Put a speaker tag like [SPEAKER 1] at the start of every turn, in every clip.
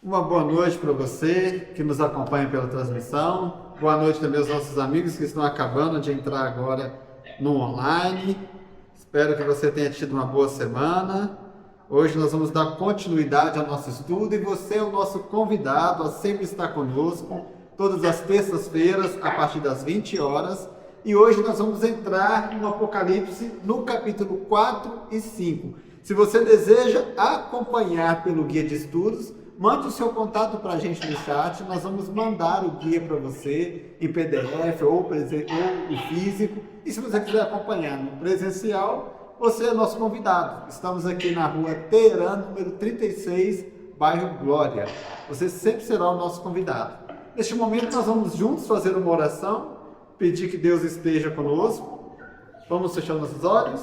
[SPEAKER 1] Uma boa noite para você que nos acompanha pela transmissão. Boa noite também aos nossos amigos que estão acabando de entrar agora no online. Espero que você tenha tido uma boa semana. Hoje nós vamos dar continuidade ao nosso estudo e você é o nosso convidado a sempre estar conosco, todas as terças-feiras, a partir das 20 horas. E hoje nós vamos entrar no Apocalipse, no capítulo 4 e 5. Se você deseja acompanhar pelo guia de estudos, mande o seu contato para a gente no chat, nós vamos mandar o guia para você em PDF ou físico. E se você quiser acompanhar no presencial, você é nosso convidado. Estamos aqui na rua Teherã, número 36, bairro Glória. Você sempre será o nosso convidado. Neste momento nós vamos juntos fazer uma oração, pedir que Deus esteja conosco. Vamos fechar nossos olhos.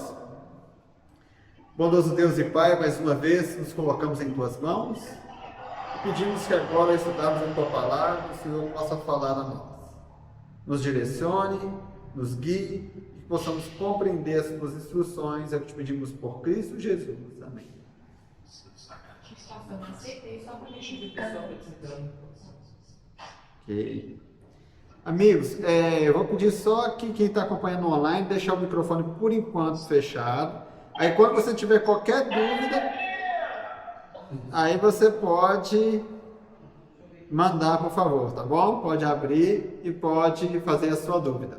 [SPEAKER 1] Bondoso Deus e Pai, mais uma vez nos colocamos em Tuas mãos. Pedimos que agora estudarmos a Tua Palavra, o Senhor possa falar a nós. Nos direcione, nos guie, que possamos compreender as Tuas instruções, é o que te pedimos por Cristo Jesus. Amém. Ok. Amigos, eu vou pedir só que quem está acompanhando online, deixar o microfone por enquanto fechado. Aí quando você tiver qualquer dúvida, aí você pode mandar, por favor, tá bom? Pode abrir e pode fazer a sua dúvida.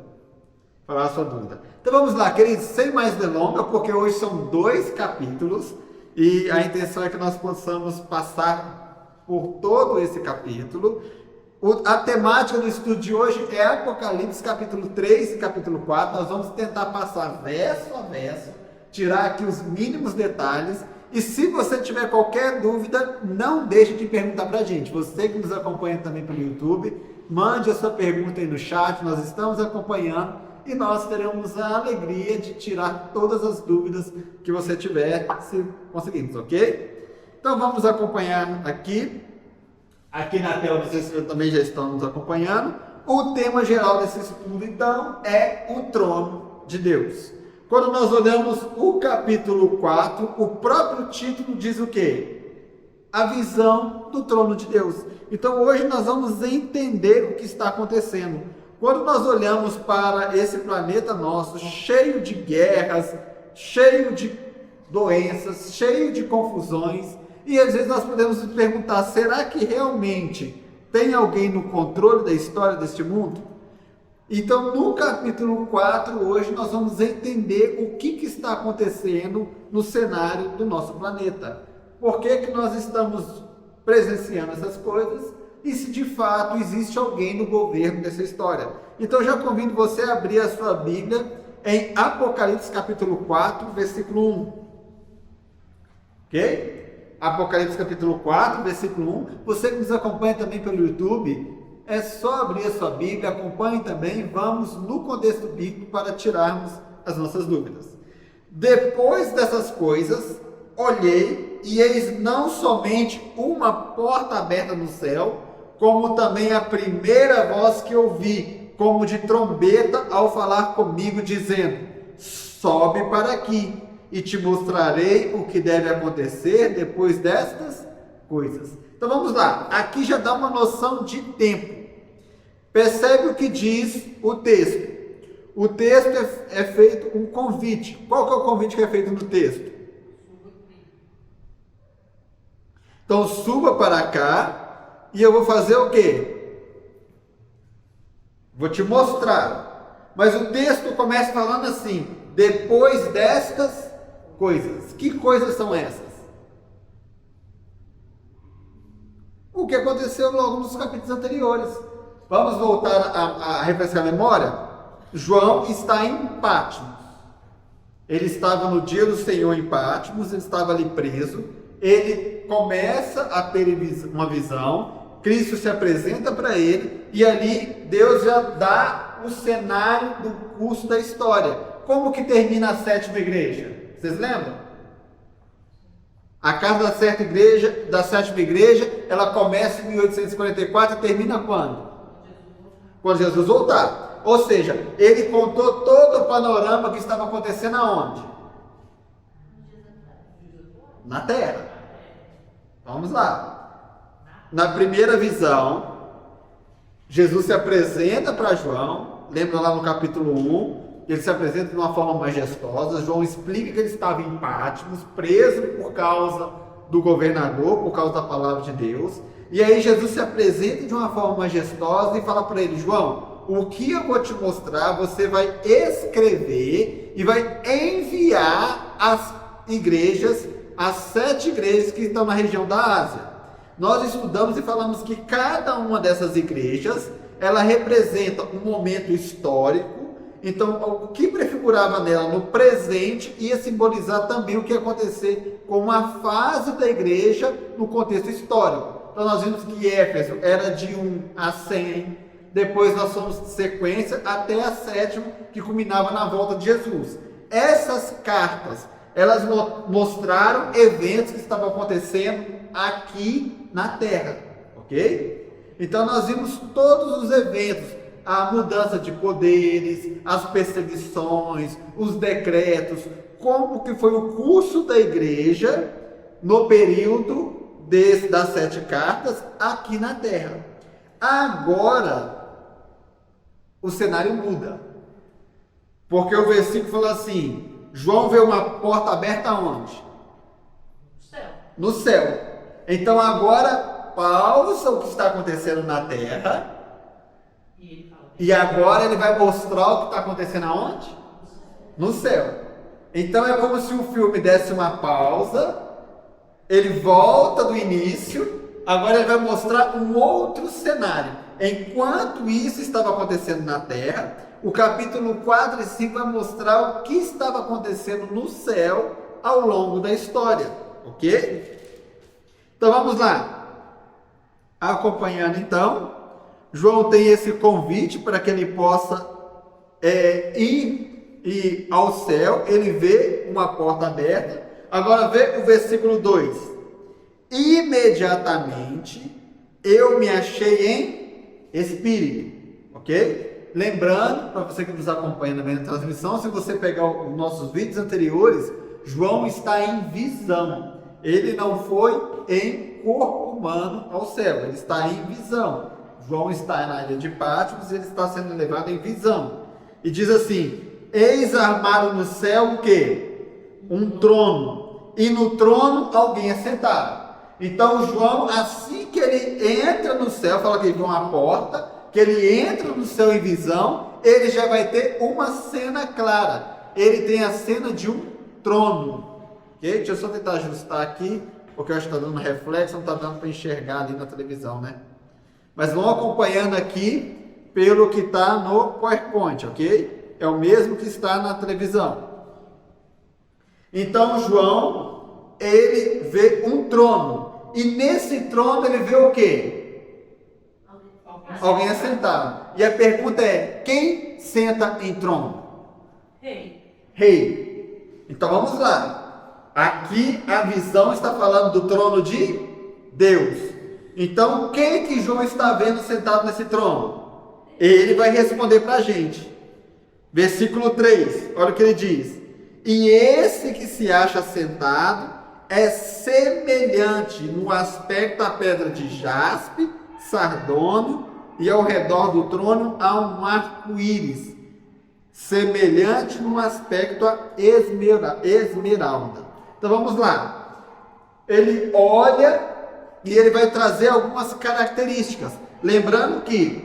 [SPEAKER 1] Falar a sua dúvida. Então vamos lá, queridos, sem mais delongas, porque hoje são 2 capítulos e a intenção é que nós possamos passar por todo esse capítulo. A temática do estudo de hoje é Apocalipse capítulo 3 e capítulo 4. Nós vamos tentar passar verso a verso, tirar aqui os mínimos detalhes. E se você tiver qualquer dúvida, não deixe de perguntar para a gente. Você que nos acompanha também pelo YouTube, mande a sua pergunta aí no chat, nós estamos acompanhando e nós teremos a alegria de tirar todas as dúvidas que você tiver, se conseguirmos, ok? Então vamos acompanhar aqui na tela, vocês também já estão nos acompanhando. O tema geral desse estudo, então, é o trono de Deus. Quando nós olhamos o capítulo 4, o próprio título diz o quê? A visão do trono de Deus. Então hoje nós vamos entender o que está acontecendo. Quando nós olhamos para esse planeta nosso, cheio de guerras, cheio de doenças, cheio de confusões, e às vezes nós podemos nos perguntar, será que realmente tem alguém no controle da história deste mundo? Então, no capítulo 4, hoje, nós vamos entender o que está acontecendo no cenário do nosso planeta. Por que nós estamos presenciando essas coisas e se de fato existe alguém no governo dessa história. Então, eu já convido você a abrir a sua Bíblia em Apocalipse capítulo 4, versículo 1. Ok? Apocalipse capítulo 4, versículo 1. Você que nos acompanha também pelo YouTube, é só abrir a sua Bíblia, acompanhe também, vamos no contexto bíblico para tirarmos as nossas dúvidas. Depois dessas coisas, olhei e eis não somente uma porta aberta no céu, como também a primeira voz que ouvi, como de trombeta ao falar comigo, dizendo: sobe para aqui e te mostrarei o que deve acontecer depois destas coisas. Então vamos lá, aqui já dá uma noção de tempo. Percebe o que diz o texto. O texto é feito um convite. Qual que é o convite que é feito no texto? Então suba para cá e eu vou fazer o quê? Vou te mostrar. Mas o texto começa falando assim: depois destas coisas. Que coisas são essas? O que aconteceu logo nos capítulos anteriores. Vamos voltar a refrescar a memória? João está em Patmos. Ele estava no dia do Senhor em Patmos, ele estava ali preso. Ele começa a ter uma visão, Cristo se apresenta para ele e ali Deus já dá o cenário do curso da história. Como que termina a 7ª igreja? Vocês lembram? A carta da 7ª igreja, ela começa em 1844 e termina quando? Quando Jesus voltar. Ou seja, ele contou todo o panorama que estava acontecendo aonde? Na Terra. Vamos lá. Na primeira visão, Jesus se apresenta para João, lembra lá no capítulo 1, ele se apresenta de uma forma majestosa. João explica que ele estava em Patmos, preso por causa do governador, por causa da palavra de Deus. E aí Jesus se apresenta de uma forma majestosa e fala para ele: João, o que eu vou te mostrar, você vai escrever e vai enviar às igrejas, as 7 igrejas que estão na região da Ásia. Nós estudamos e falamos que cada uma dessas igrejas, ela representa um momento histórico. Então, o que prefigurava nela no presente ia simbolizar também o que ia acontecer com uma fase da igreja no contexto histórico. Então, nós vimos que Éfeso era de 1 a 100, depois nós fomos de sequência até a 7ª, que culminava na volta de Jesus. Essas cartas, elas mostraram eventos que estavam acontecendo aqui na Terra, ok? Então, nós vimos todos os eventos, a mudança de poderes, as perseguições, os decretos, como que foi o curso da igreja no período das 7 cartas aqui na Terra. Agora, o cenário muda, porque o versículo fala assim: João vê uma porta aberta onde? No céu. Então agora pausa o que está acontecendo na Terra. E agora ele vai mostrar o que está acontecendo aonde? No céu. Então é como se o filme desse uma pausa, ele volta do início, agora ele vai mostrar um outro cenário. Enquanto isso estava acontecendo na Terra, o capítulo 4 e 5 vai mostrar o que estava acontecendo no céu ao longo da história, ok? Então vamos lá. Acompanhando então, João tem esse convite para que ele possa ir ao céu. Ele vê uma porta aberta. Agora vê o versículo 2. Imediatamente eu me achei em espírito, ok? Lembrando, para você que nos acompanha também na transmissão, se você pegar os nossos vídeos anteriores, João está em visão. Ele não foi em corpo humano ao céu, ele está em visão. João está na ilha de Patmos e ele está sendo levado em visão. E diz assim: eis armado no céu o quê? Um trono. E no trono alguém é sentado. Então João, assim que ele entra no céu, fala que ele viu uma porta, que ele entra no céu em visão, ele já vai ter uma cena clara. Ele tem a cena de um trono. Okay? Deixa eu só tentar ajustar aqui, porque eu acho que está dando reflexo, não está dando para enxergar ali na televisão, né? Mas vão acompanhando aqui pelo que está no PowerPoint, ok? É o mesmo que está na televisão. Então João, ele vê um trono. E nesse trono ele vê o quê? Alguém assentado. E a pergunta é: quem senta em trono? Rei. Então vamos lá. Aqui a visão está falando do trono de Deus. Então, quem que João está vendo sentado nesse trono? Ele vai responder para a gente. Versículo 3, olha o que ele diz: e esse que se acha sentado é semelhante no aspecto à pedra de jaspe, sardônio, e ao redor do trono há um arco-íris, semelhante no aspecto à esmeralda. Então vamos lá. Ele olha e ele vai trazer algumas características. Lembrando que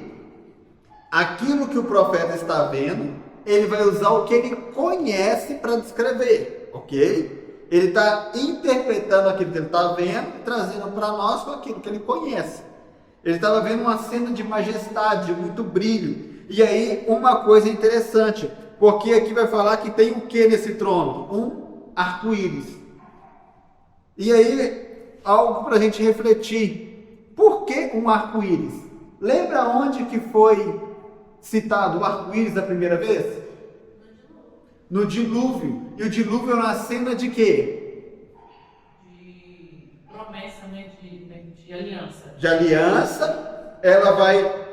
[SPEAKER 1] aquilo que o profeta está vendo, ele vai usar o que ele conhece para descrever, ok? Ele está interpretando aquilo que ele está vendo e trazendo para nós com aquilo que ele conhece. Ele estava vendo uma cena de majestade, de muito brilho. E aí, uma coisa interessante, porque aqui vai falar que tem o que nesse trono? Um arco-íris. E aí, algo para a gente refletir. Por que um arco-íris? Lembra onde que foi citado o arco-íris da primeira vez? No dilúvio. E o dilúvio é uma cena de quê?
[SPEAKER 2] De promessa, né? De aliança.
[SPEAKER 1] De aliança. Ela vai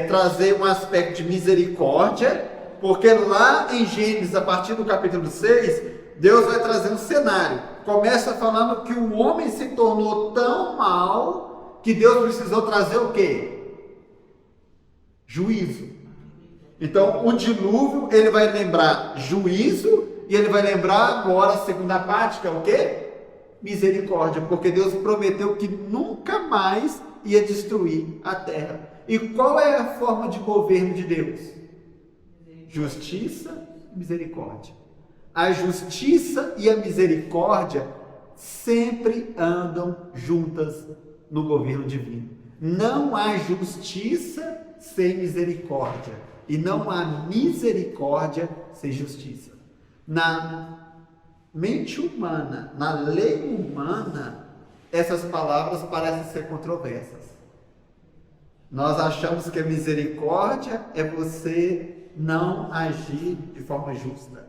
[SPEAKER 1] trazer um aspecto de misericórdia, porque lá em Gênesis, a partir do capítulo 6, Deus vai trazer um cenário. Começa falando que o homem se tornou tão mau que Deus precisou trazer o quê? Juízo. Então, o dilúvio, ele vai lembrar juízo, e ele vai lembrar agora a segunda parte, que é o quê? Misericórdia, porque Deus prometeu que nunca mais ia destruir a terra. E qual é a forma de governo de Deus? Justiça e misericórdia. A justiça e a misericórdia sempre andam juntas no governo divino. Não há justiça sem misericórdia, e não há misericórdia sem justiça. Na mente humana, na lei humana, essas palavras parecem ser controversas. Nós achamos que a misericórdia é você não agir de forma justa,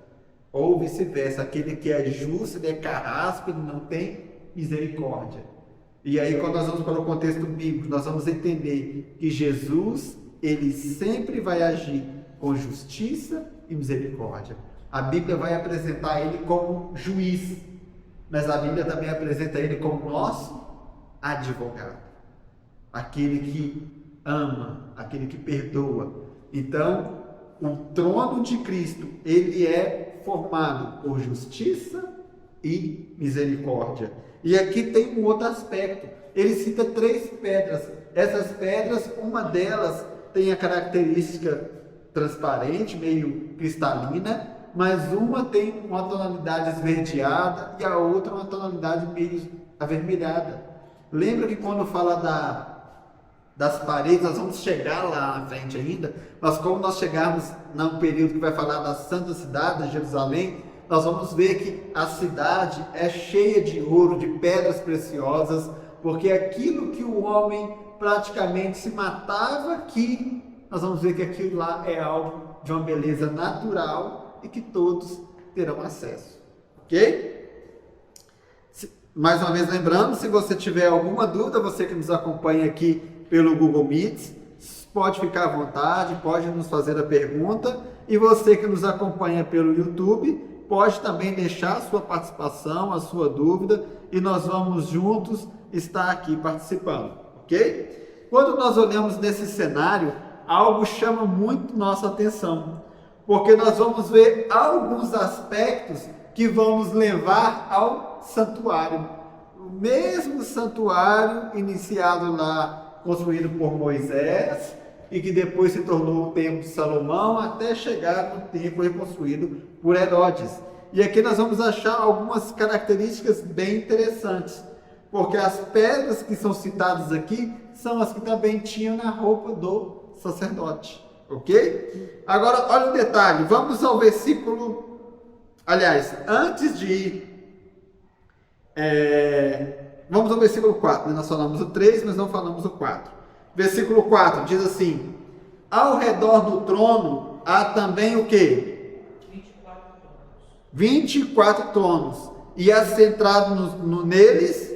[SPEAKER 1] ou vice-versa, aquele que é justo, ele é carrasco, ele não tem misericórdia. E aí, quando nós vamos para o contexto bíblico, nós vamos entender que Jesus, ele sempre vai agir com justiça e misericórdia. A Bíblia vai apresentar ele como juiz, mas a Bíblia também apresenta ele como nosso advogado, aquele que ama, aquele que perdoa. Então, o trono de Cristo, ele é formado por justiça e misericórdia. E aqui tem um outro aspecto. Ele cita 3 pedras. Essas pedras, uma delas tem a característica transparente, meio cristalina, mas uma tem uma tonalidade esverdeada e a outra uma tonalidade meio avermelhada. Lembra que quando fala das paredes, nós vamos chegar lá na frente ainda, mas como nós chegarmos num período que vai falar da Santa Cidade, de Jerusalém, nós vamos ver que a cidade é cheia de ouro, de pedras preciosas, porque aquilo que o homem praticamente se matava aqui, nós vamos ver que aquilo lá é algo de uma beleza natural e que todos terão acesso. Ok? Mais uma vez lembrando, se você tiver alguma dúvida, você que nos acompanha aqui pelo Google Meets, pode ficar à vontade, pode nos fazer a pergunta, e você que nos acompanha pelo YouTube, pode também deixar a sua participação, a sua dúvida, e nós vamos juntos estar aqui participando, ok? Quando nós olhamos nesse cenário, algo chama muito nossa atenção, porque nós vamos ver alguns aspectos que vão nos levar ao santuário. O mesmo santuário iniciado lá, construído por Moisés, e que depois se tornou o templo de Salomão, até chegar no templo reconstruído por Herodes. E aqui nós vamos achar algumas características bem interessantes, porque as pedras que são citadas aqui são as que também tinham na roupa do sacerdote, ok? Agora, olha o detalhe, vamos ao versículo, aliás, antes de ir, vamos ao versículo 4, né? Nós falamos o 3, mas não falamos o 4. Versículo 4 diz assim: ao redor do trono há também o quê? 24 tronos, e assentado neles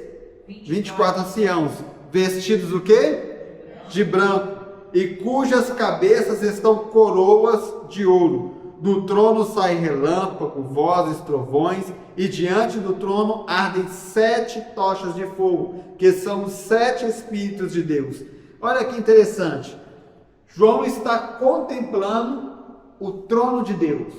[SPEAKER 1] 24 anciãos, vestidos o quê? De branco, e cujas cabeças estão coroas de ouro. Do trono saem relâmpago, vozes, trovões, e diante do trono ardem 7 tochas de fogo, que são os 7 Espíritos de Deus. Olha que interessante, João está contemplando o trono de Deus.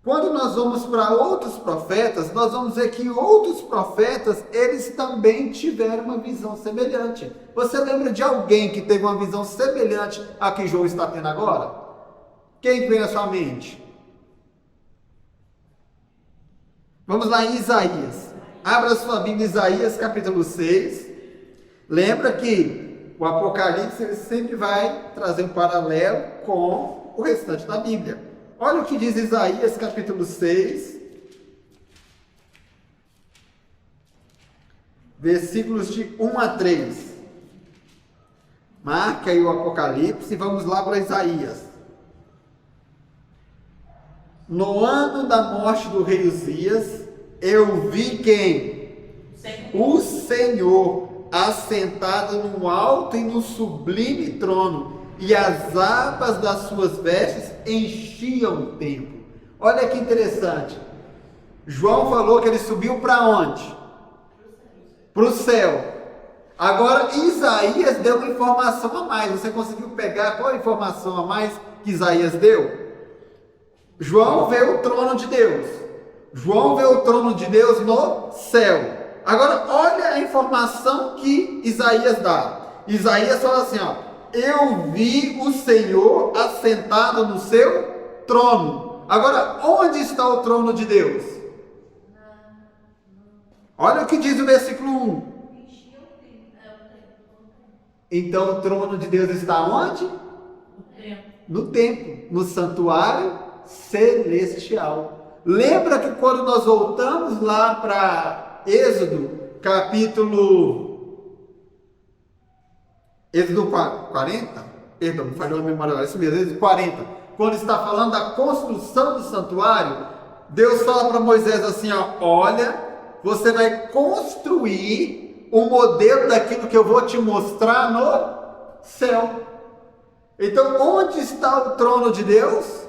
[SPEAKER 1] Quando nós vamos para outros profetas, nós vamos ver que outros profetas, eles também tiveram uma visão semelhante. Você lembra de alguém que teve uma visão semelhante à que João está tendo agora? Quem vem na sua mente? Vamos lá em Isaías. Abra sua Bíblia, Isaías capítulo 6. Lembra que o Apocalipse ele sempre vai trazer um paralelo com o restante da Bíblia. Olha o que diz Isaías capítulo 6, versículos de 1 a 3. Marca aí o Apocalipse e vamos lá para Isaías. No ano da morte do rei Uzias, eu vi quem? O Senhor assentado no alto e no sublime trono, e as abas das suas vestes enchiam o templo. Olha que interessante. João falou que ele subiu para onde? Para o céu. Agora, Isaías deu uma informação a mais. Você conseguiu pegar qual a informação a mais que Isaías deu? João vê o trono de Deus. João vê o trono de Deus no céu. Agora, olha a informação que Isaías dá. Isaías fala assim, ó: eu vi o Senhor assentado no seu trono. Agora, onde está o trono de Deus? Olha o que diz o versículo 1. Então, o trono de Deus está onde? No templo, no santuário celestial. Lembra que quando nós voltamos lá para Êxodo 40, perdão, falhou a memória agora, isso mesmo, Êxodo 40, quando está falando da construção do santuário, Deus fala para Moisés assim, ó: olha, você vai construir um modelo daquilo que eu vou te mostrar no céu. Então, onde está o trono de Deus?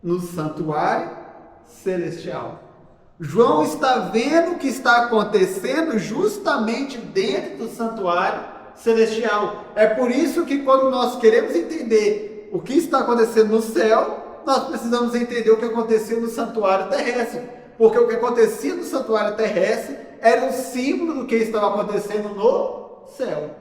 [SPEAKER 1] No santuário celestial. João está vendo o que está acontecendo justamente dentro do santuário celestial. É por isso que quando nós queremos entender o que está acontecendo no céu, nós precisamos entender o que aconteceu no santuário terrestre. Porque o que acontecia no santuário terrestre era um símbolo do que estava acontecendo no céu.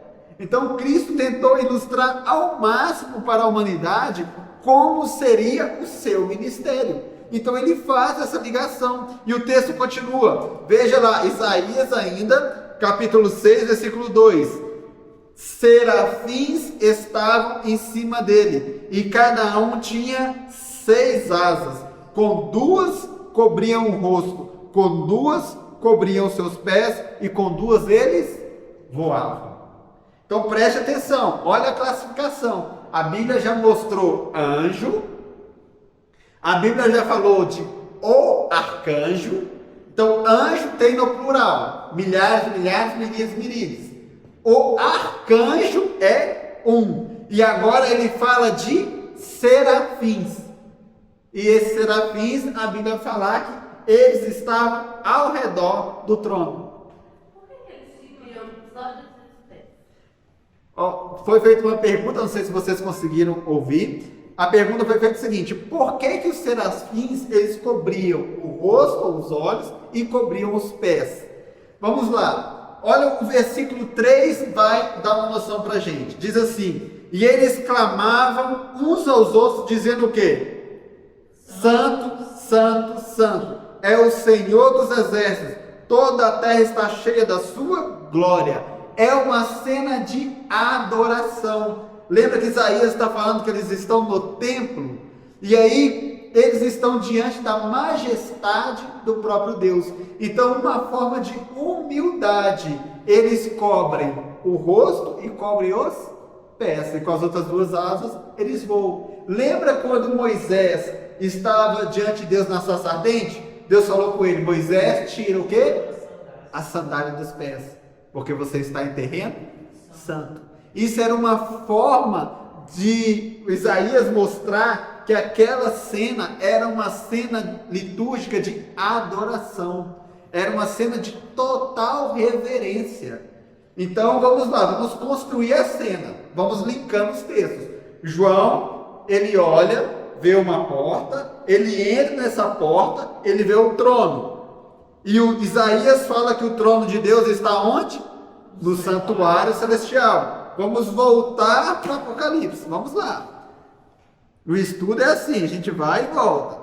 [SPEAKER 1] Então Cristo tentou ilustrar ao máximo para a humanidade como seria o seu ministério. Então ele faz essa ligação. E o texto continua. Veja lá, Isaías ainda, capítulo 6, versículo 2. Serafins estavam em cima dele, e cada um tinha 6 asas. Com 2 cobriam o rosto, com 2 cobriam seus pés, e com 2 eles voavam. Então preste atenção, olha a classificação. A Bíblia já mostrou anjo, a Bíblia já falou de o arcanjo. Então anjo tem no plural, milhares, milhares, milhares, milhares. O arcanjo é um. E agora ele fala de serafins. E esses serafins, a Bíblia vai falar que eles estavam ao redor do trono.
[SPEAKER 2] Por que eles seguiam só de pés?
[SPEAKER 1] Foi feita uma pergunta, não sei se vocês conseguiram ouvir. A pergunta foi feita o seguinte: por que os serafins eles cobriam o rosto, os olhos e cobriam os pés? Vamos lá. Olha, o versículo 3 vai dar uma noção para a gente. Diz assim: e eles clamavam uns aos outros, dizendo o quê? Santo, santo, santo é o Senhor dos exércitos, toda a terra está cheia da sua glória. É uma cena de adoração. Lembra que Isaías está falando que eles estão no templo? E aí eles estão diante da majestade do próprio Deus. Então, uma forma de humildade, eles cobrem o rosto e cobrem os pés, e com as outras 2 asas eles voam. Lembra quando Moisés estava diante de Deus na sarça ardente? Deus falou com ele: Moisés, tira o quê? A sandália dos pés, porque você está em terreno santo. Isso era uma forma de Isaías mostrar que aquela cena era uma cena litúrgica de adoração, era uma cena de total reverência. Então vamos lá, vamos construir a cena, vamos linkando os textos. João, ele olha, vê uma porta, ele entra nessa porta, ele vê o trono. E o Isaías fala que o trono de Deus está onde? No santuário celestial. Vamos voltar para o Apocalipse, vamos lá. O estudo é assim, a gente vai e volta.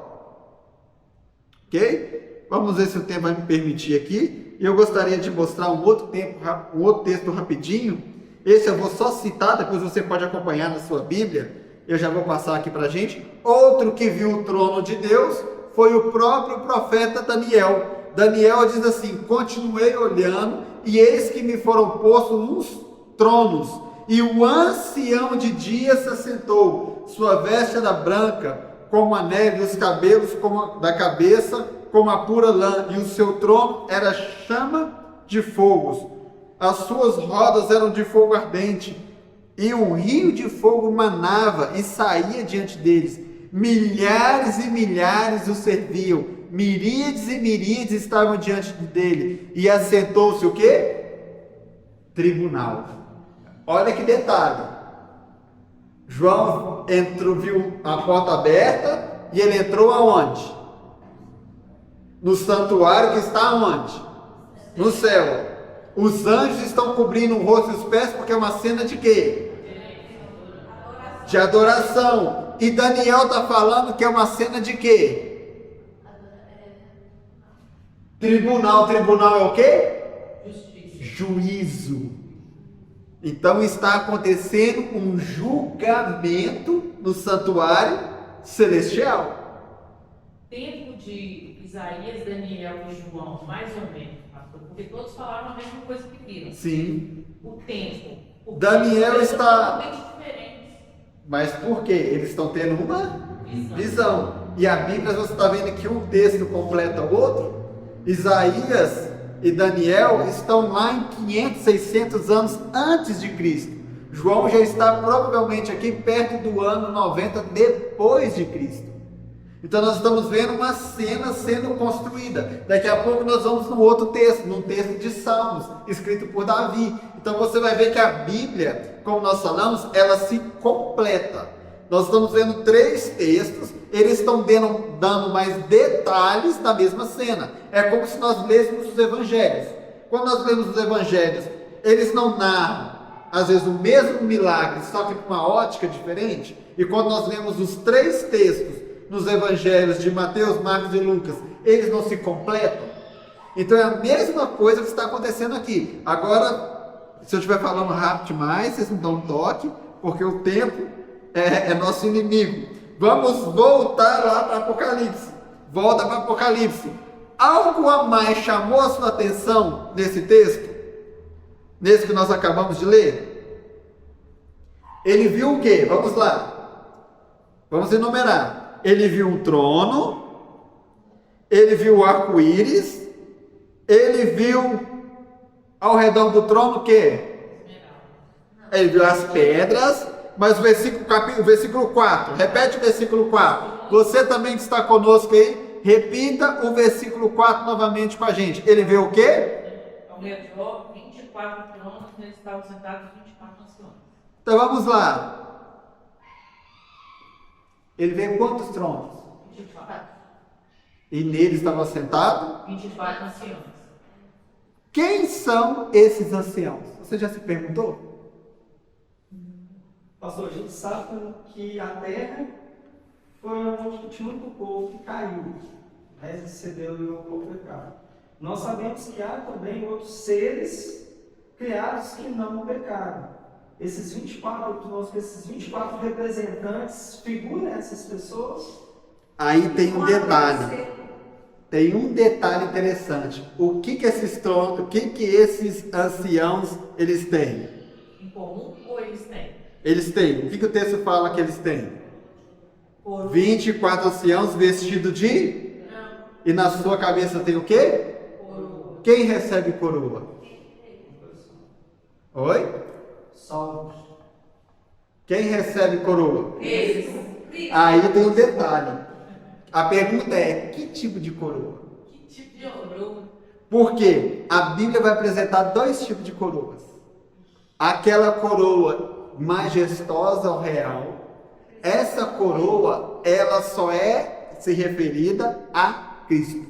[SPEAKER 1] Ok? Vamos ver se o tempo vai me permitir aqui. E eu gostaria de mostrar um outro texto rapidinho. Esse eu vou só citar, depois você pode acompanhar na sua Bíblia. Eu já vou passar aqui para a gente. Outro que viu o trono de Deus foi o próprio profeta Daniel. Daniel diz assim: continuei olhando, e eis que me foram postos uns tronos, e o ancião de dias se assentou. Sua veste era branca como a neve, os cabelos como da cabeça como a pura lã, e o seu trono era chama de fogos. As suas rodas eram de fogo ardente, e um rio de fogo manava e saía diante deles. Milhares e milhares o serviam, miríades e miríades estavam diante dele. E assentou-se o quê? tribunal. Olha que detalhe. João entrou, viu a porta aberta e ele entrou aonde? No santuário que está aonde? No céu. Os anjos estão cobrindo o rosto e os pés porque é uma cena de quê? De adoração. E Daniel está falando que é uma cena de quê? Tribunal. Tribunal é o quê?
[SPEAKER 2] Justiça.
[SPEAKER 1] Juízo. Então está acontecendo um julgamento no santuário celestial.
[SPEAKER 3] Tempo de Isaías, Daniel e João, mais ou menos, pastor, porque todos falaram a mesma coisa que viram.
[SPEAKER 1] Sim.
[SPEAKER 3] O tempo.
[SPEAKER 1] Daniel está...
[SPEAKER 2] Totalmente diferentes.
[SPEAKER 1] Mas por quê? Eles estão tendo uma
[SPEAKER 3] Visão.
[SPEAKER 1] visão. E a Bíblia, você está vendo que um texto completa o outro? Isaías e Daniel estão lá em 500, 600 anos antes de Cristo. João já está provavelmente aqui perto do ano 90 depois de Cristo. Então nós estamos vendo uma cena sendo construída. Daqui a pouco nós vamos num outro texto, num texto de Salmos, escrito por Davi. Então você vai ver que a Bíblia, como nós falamos, ela se completa. Nós estamos vendo 3 textos, eles estão dando mais detalhes da mesma cena. É como se nós lêssemos os evangelhos. Quando nós lemos os evangelhos, eles não narram, às vezes, o mesmo milagre, só que com uma ótica diferente. E quando nós lemos os 3 textos nos evangelhos de Mateus, Marcos e Lucas, eles não se completam. Então é a mesma coisa que está acontecendo aqui. Agora, se eu estiver falando rápido demais, vocês me dão um toque, porque o tempo é nosso inimigo. Vamos voltar lá para Apocalipse. Volta para Apocalipse. Algo a mais chamou a sua atenção nesse texto? Nesse que nós acabamos de ler? Ele viu o quê? Vamos lá. Vamos enumerar. Ele viu um trono. Ele viu o arco-íris. Ele viu ao redor do trono o quê? Ele viu as pedras. Mas o versículo 4, repete o versículo 4. Você também que está conosco aí, repita o versículo 4 novamente com a gente. Ele vê o quê?
[SPEAKER 3] Ao redor, 24 tronos, neles estavam sentados 24 nações.
[SPEAKER 1] Então vamos lá. Ele vê quantos tronos?
[SPEAKER 3] 24.
[SPEAKER 1] E nele estava sentado
[SPEAKER 3] 24 anciãos.
[SPEAKER 1] Quem são esses anciãos? Você já se perguntou?
[SPEAKER 4] Pastor, a gente sabe que a terra foi onde tinha muito povo que caiu, né, cedeu ao pecado. Nós sabemos que há também outros seres criados que não pecaram. Esses 24 representantes figuram essas pessoas?
[SPEAKER 1] Aí tem um detalhe. Tem um detalhe interessante. O que esses tronos, o que esses anciãos eles têm?
[SPEAKER 3] Em comum ou eles têm?
[SPEAKER 1] Eles têm. O que o texto fala que eles têm?
[SPEAKER 3] Coroa.
[SPEAKER 1] 24 anciãos vestidos de...
[SPEAKER 3] Não.
[SPEAKER 1] E na sua cabeça tem o quê?
[SPEAKER 3] Coroa.
[SPEAKER 1] Quem recebe coroa? Oi?
[SPEAKER 4] Só
[SPEAKER 1] Quem recebe coroa?
[SPEAKER 3] Eles.
[SPEAKER 1] Aí tem um detalhe. A pergunta é, que tipo de coroa?
[SPEAKER 3] Que tipo de coroa?
[SPEAKER 1] Porque a Bíblia vai apresentar 2 tipos de coroas. Aquela coroa majestosa ao real. Essa coroa, ela só é se referida a Cristo.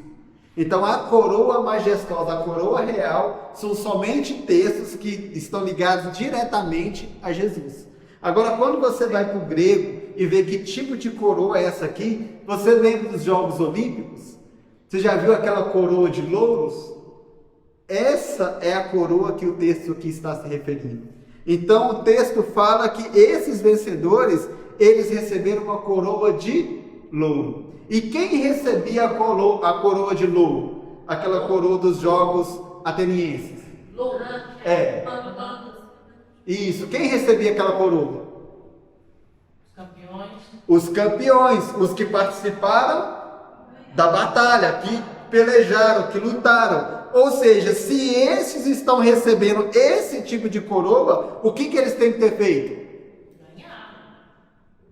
[SPEAKER 1] Então a coroa majestosa, a coroa real, são somente textos que estão ligados diretamente a Jesus. Agora, quando você vai para o grego e vê que tipo de coroa é essa aqui, você lembra dos Jogos Olímpicos? Você já viu aquela coroa de louros? Essa é a coroa que o texto aqui está se referindo. Então o texto fala que esses vencedores, eles receberam uma coroa de louro. E quem recebia a coroa de louro? Aquela coroa dos Jogos Atenienses.
[SPEAKER 2] Loura.
[SPEAKER 1] É. Isso. Quem recebia aquela coroa?
[SPEAKER 3] Os campeões.
[SPEAKER 1] Os campeões, os que participaram da batalha, que pelejaram, que lutaram. Ou seja, se esses estão recebendo esse tipo de coroa, o que eles têm que ter feito?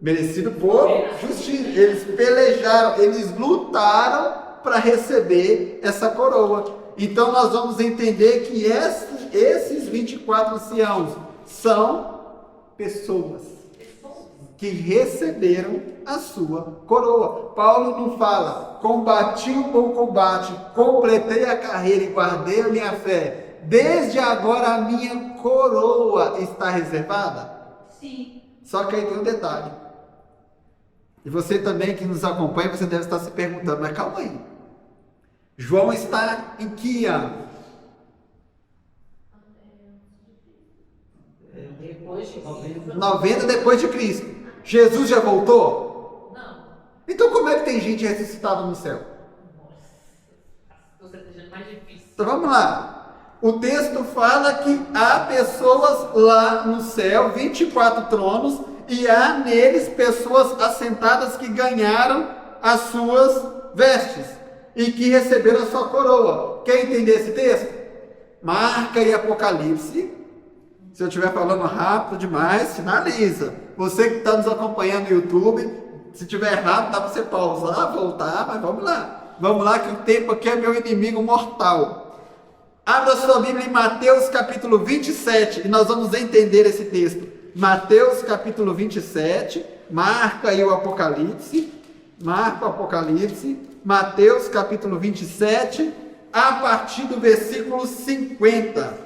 [SPEAKER 1] Merecido por justiça. Eles pelejaram, eles lutaram para receber essa coroa. Então nós vamos entender que esses 24 anciãos são pessoas que receberam a sua coroa. Paulo não fala, combati o bom combate, completei a carreira e guardei a minha fé. Desde agora a minha coroa está reservada?
[SPEAKER 2] Sim.
[SPEAKER 1] Só que aí tem um detalhe. E você também que nos acompanha, você deve estar se perguntando, mas calma aí. João está em que ano?
[SPEAKER 3] Depois de
[SPEAKER 1] 90 depois de Cristo. Jesus já voltou?
[SPEAKER 3] Não.
[SPEAKER 1] Então como é que tem gente ressuscitada no céu?
[SPEAKER 3] Nossa, você está deixando mais difícil.
[SPEAKER 1] Então vamos lá. O texto fala que há pessoas lá no céu, 24 tronos, e há neles pessoas assentadas que ganharam as suas vestes e que receberam a sua coroa. Quer entender esse texto? Marca e Apocalipse. Se eu estiver falando rápido demais, finaliza. Você que está nos acompanhando no YouTube, se estiver errado, dá para você pausar, voltar, mas vamos lá. Vamos lá que o tempo aqui é meu inimigo mortal. Abra sua Bíblia em Mateus capítulo 27 e nós vamos entender esse texto. Mateus capítulo 27, marca aí o Apocalipse. Marca o Apocalipse. Mateus capítulo 27, a partir do versículo 50.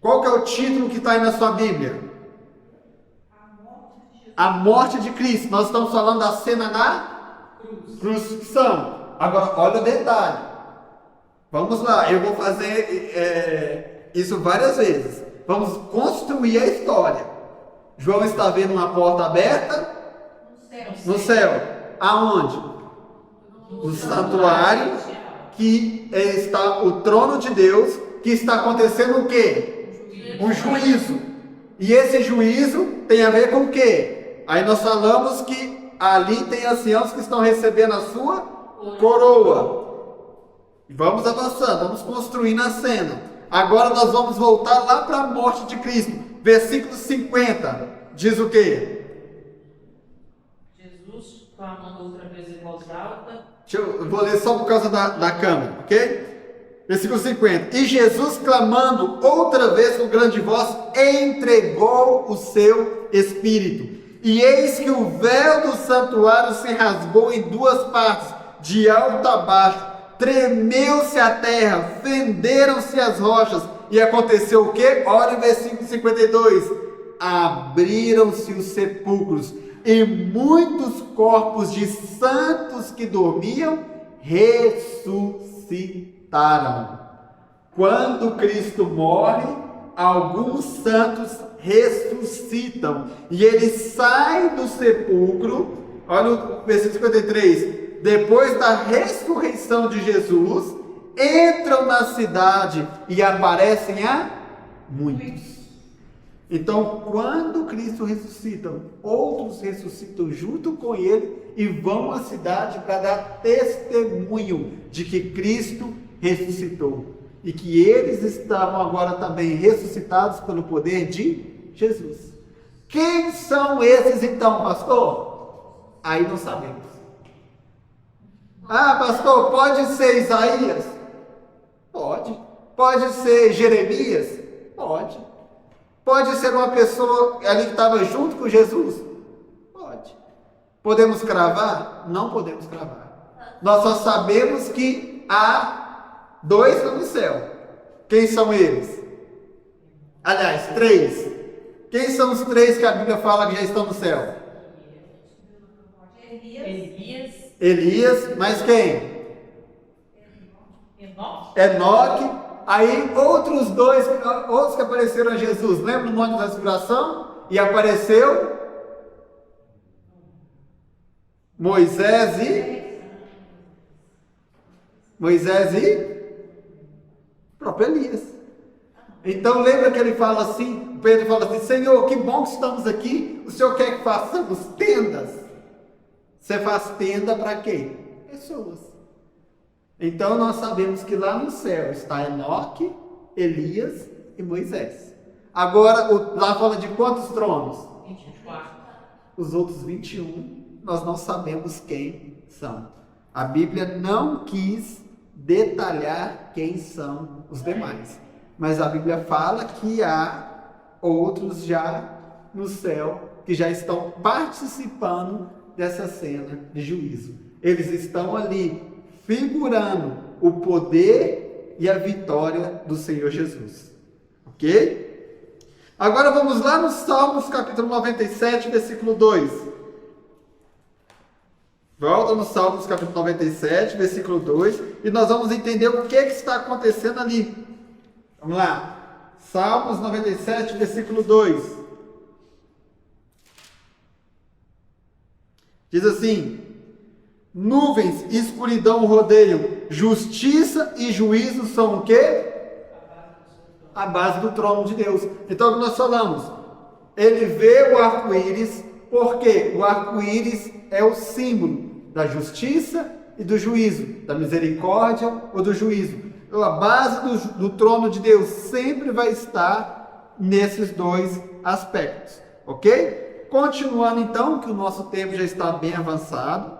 [SPEAKER 1] Qual que é o título que está aí na sua Bíblia? A morte de Cristo. Nós estamos falando da cena da crucifixão. Agora, olha o detalhe. Vamos lá, eu vou fazer isso várias vezes. Vamos construir a história. João está vendo uma porta aberta no céu. Aonde? No santuário, que está o trono de Deus, que está acontecendo o quê? Um juízo. E esse juízo tem a ver com o quê? Aí nós falamos que ali tem anciãos que estão recebendo a sua coroa. Vamos avançando, vamos construindo a cena. Agora nós vamos voltar lá para a morte de Cristo. Versículo 50 diz o quê?
[SPEAKER 3] Jesus, clamando outra vez em voz alta.
[SPEAKER 1] Eu vou ler só por causa da câmera, ok? Versículo 50. E Jesus, clamando outra vez com grande voz, entregou o seu espírito. E eis que o véu do santuário se rasgou em duas partes, de alto a baixo. Tremeu-se a terra, fenderam-se as rochas. E aconteceu o quê? Olha o versículo 52. Abriram-se os sepulcros, e muitos corpos de santos que dormiam ressuscitaram. Quando Cristo morre, alguns santos ressuscitam e eles saem do sepulcro. Olha o versículo 53. Depois da ressurreição de Jesus, entram na cidade e aparecem a muitos. Então, quando Cristo ressuscita, outros ressuscitam junto com ele e vão à cidade para dar testemunho de que Cristo ressuscitou e que eles estavam agora também ressuscitados pelo poder de Jesus. Quem são esses então, pastor? Aí não sabemos. Ah, pastor, pode ser Isaías? Pode. Pode ser Jeremias? Pode. Pode ser uma pessoa ali que estava junto com Jesus? Pode. Podemos cravar? Não podemos cravar. Nós só sabemos que há dois lá no céu. Quem são eles? Aliás, três. Quem são os três que a Bíblia fala que já estão no céu? Elias, mas quem? Enoque. Aí outros dois, outros que apareceram a Jesus. Lembra no Monte da Transfiguração? E apareceu Moisés e próprio Elias. Então lembra que ele fala assim, Pedro fala assim: Senhor, que bom que estamos aqui. O Senhor quer que façamos tendas? Você faz tenda para quem? Pessoas. Então nós sabemos que lá no céu está Enoque, Elias e Moisés. Agora, lá fala de quantos tronos?
[SPEAKER 3] 24.
[SPEAKER 1] Os outros 21, nós não sabemos quem são. A Bíblia não quis detalhar quem são os demais. Mas a Bíblia fala que há outros já no céu que já estão participando dessa cena de juízo. Eles estão ali figurando o poder e a vitória do Senhor Jesus. Ok? Agora vamos lá no Salmos capítulo 97, versículo 2. Volta no Salmos capítulo 97, versículo 2, e nós vamos entender o que está acontecendo ali. Vamos lá. Salmos 97, versículo 2. Diz assim: nuvens e escuridão rodeiam, justiça e juízo são o quê? A base do trono de Deus. Então, o que nós falamos? Ele vê o arco-íris, porque o arco-íris é o símbolo da justiça e do juízo, da misericórdia ou do juízo. Então, a base do trono de Deus sempre vai estar nesses dois aspectos, ok? Continuando então, que o nosso tempo já está bem avançado,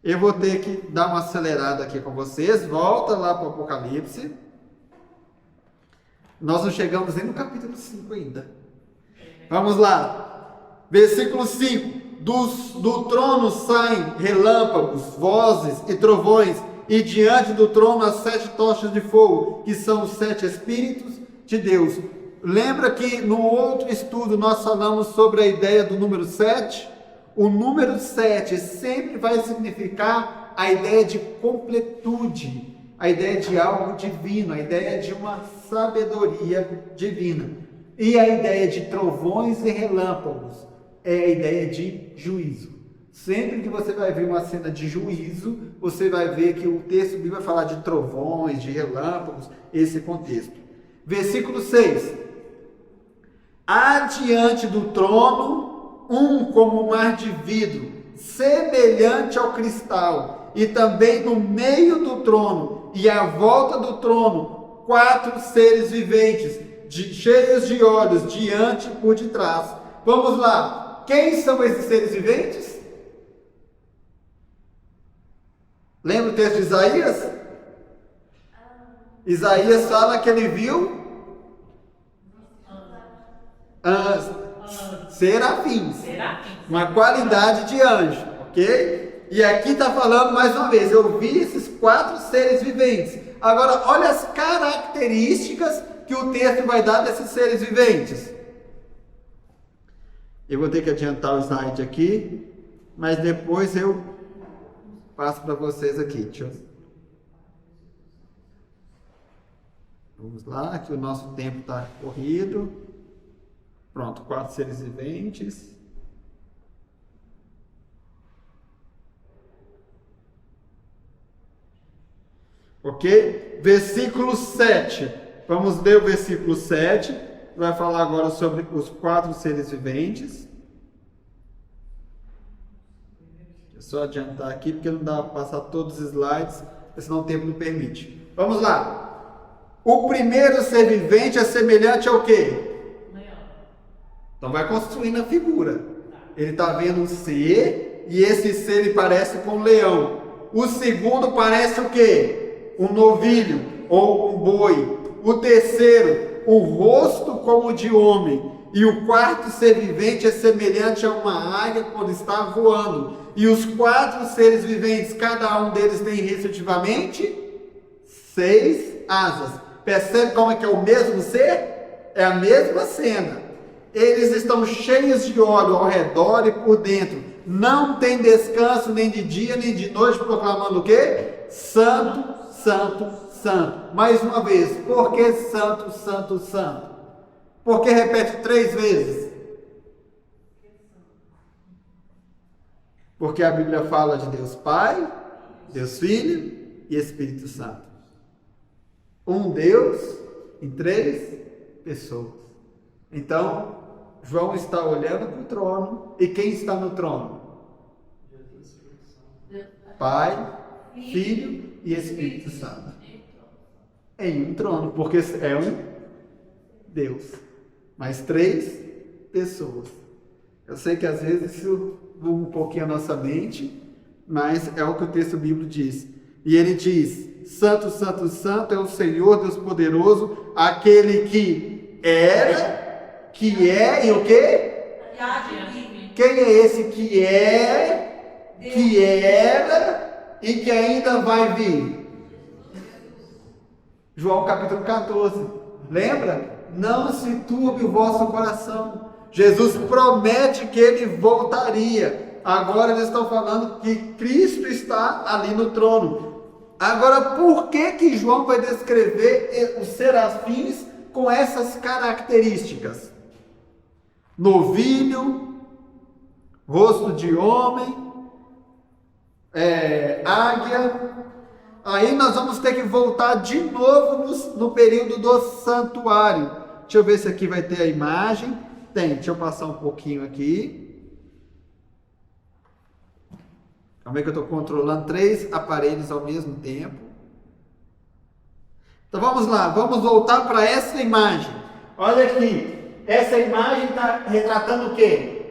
[SPEAKER 1] eu vou ter que dar uma acelerada aqui com vocês. Volta lá para o Apocalipse. Nós não chegamos nem no capítulo 5 ainda. Vamos lá. Versículo 5. Do trono saem relâmpagos, vozes e trovões, e diante do trono as 7 tochas de fogo, que são os 7 Espíritos de Deus. Lembra que no outro estudo nós falamos sobre a ideia do número 7? O número 7 sempre vai significar a ideia de completude, a ideia de algo divino, a ideia de uma sabedoria divina. E a ideia de trovões e relâmpagos é a ideia de juízo. Sempre que você vai ver uma cena de juízo, você vai ver que o texto bíblico vai falar de trovões, de relâmpagos, esse contexto. Versículo 6. Há diante do trono um como um mar de vidro, semelhante ao cristal, e também no meio do trono, e à volta do trono, 4 seres viventes, cheios de olhos, diante e por detrás. Vamos lá. Quem são esses seres viventes? Lembra o texto de Isaías? Isaías fala que ele viu serafins, uma qualidade de anjo, ok? E aqui está falando mais uma vez, eu vi esses 4 seres viventes. Agora, olha as características que o texto vai dar desses seres viventes. Eu vou ter que adiantar o slide aqui, mas depois eu passo para vocês aqui. Vamos lá, que o nosso tempo está corrido. Pronto, 4 seres viventes. Ok? Versículo 7. Vamos ler o versículo 7. Vai falar agora sobre os 4 seres viventes. É só adiantar aqui, porque não dá para passar todos os slides, senão o tempo não permite. Vamos lá. O primeiro ser vivente é semelhante ao quê? Então vai construindo a figura. Ele está vendo um ser, e esse ser ele parece com um leão. O segundo parece o quê? Um novilho ou um boi. O terceiro, o rosto como o de homem. E o quarto ser vivente é semelhante a uma águia quando está voando. E os 4 seres viventes, cada um deles tem respectivamente 6 asas. Percebe como é que é o mesmo ser? É a mesma cena. Eles estão cheios de óleo ao redor e por dentro. Não tem descanso nem de dia nem de noite, proclamando o quê? Santo, santo, santo. Mais uma vez, por que santo, santo, santo? Por que repete 3 vezes? Porque a Bíblia fala de Deus Pai, Deus Filho e Espírito Santo. Um Deus em 3 pessoas. Então, João está olhando para o trono. E quem está no trono? Pai, Filho e Espírito Santo. Em um trono, porque é um Deus. Mais 3 pessoas. Eu sei que às vezes isso muda um pouquinho a nossa mente, mas é o que o texto bíblico diz. E ele diz: Santo, Santo, Santo é o Senhor Deus poderoso, aquele que era, que é e o quê? Quem é esse que é, que era e que ainda vai vir? João capítulo 14. Lembra? Não se turbe o vosso coração. Jesus promete que ele voltaria. Agora eles estão falando que Cristo está ali no trono. Agora, por que João vai descrever os serafins com essas características? Novilho, rosto de homem, águia. Aí nós vamos ter que voltar de novo no período do santuário. Deixa eu ver se aqui vai ter a imagem. Tem, deixa eu passar um pouquinho aqui. Calma aí que eu estou controlando 3 aparelhos ao mesmo tempo. Então vamos lá, vamos voltar para essa imagem. Olha aqui, essa imagem está retratando o quê?